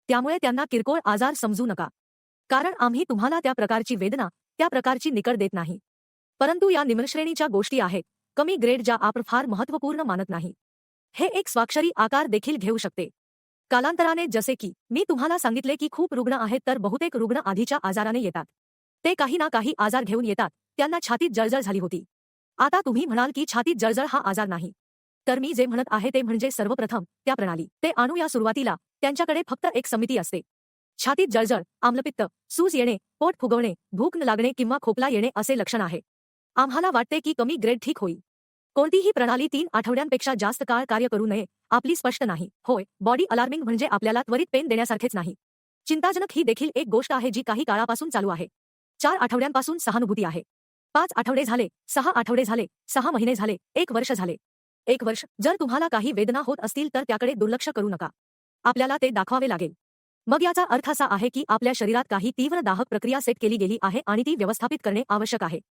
त्यामुळे त्यांना किरकोळ आजार समजू नका. कारण आम्ही तुम्हाला त्या प्रकारची वेदना, त्या प्रकारची निकड देत नाही. परंतु या निम्नश्रेणीच्या गोष्टी आहेत, कमी ग्रेड ज्या आपण फार महत्त्वपूर्ण मानत नाही. हे एक स्वाक्षरी आकार देखील घेऊ शकते. कालांतराने जसे की मी तुम्हाला सांगितले की खूप रुग्ण आहेत तर बहुतेक रुग्ण आधीच्या आजाराने येतात. ते काही ना काही आजार घेऊन येतात, त्यांना छातीत जळजळ झाली होती. आता तुम्ही म्हणाल की छातीत जळजळ हा आजार नाही. तर मी जे म्हणत आहे ते म्हणजे सर्वप्रथम त्या प्रणाली ते आणूया सुरुवातीला. त्यांच्याकडे फक्त एक समिती असते. छातीत जळजळ, आम्लपित्त, सूज येणे, पोट फुगवणे, भूक न लागणे किंवा खोकला येणे असे लक्षण आहे. आम्हाला वाटते की कमी ग्रेड ठीक होईल. कोणतीही प्रणाली 3 आठवड्यांपेक्षा जास्त काळ कार्य करू नये. आपली स्पष्ट नाही. होय, बॉडी अलार्मिंग म्हणजे आपल्याला त्वरित पेन देण्यासारखेच नाही. चिंताजनक ही देखील एक गोष्ट आहे जी काही काळापासून चालू आहे. 4 आठवड्यांपासून सहानुभूती आहे. 5 आठवडे झाले, 6 आठवडे झाले, 6 महिने झाले, 1 वर्ष झाले. 1 वर्ष जर तुम्हाला काही वेदना होत असतील तर त्याकडे दुर्लक्ष करू नका. आपल्याला ते दाखवावे लागेल. मग याचा अर्थ असा आहे की आपल्या शरीरात काही तीव्र दाहक प्रक्रिया सेट केली गेली आहे आणि ती व्यवस्थापित करणे आवश्यक आहे.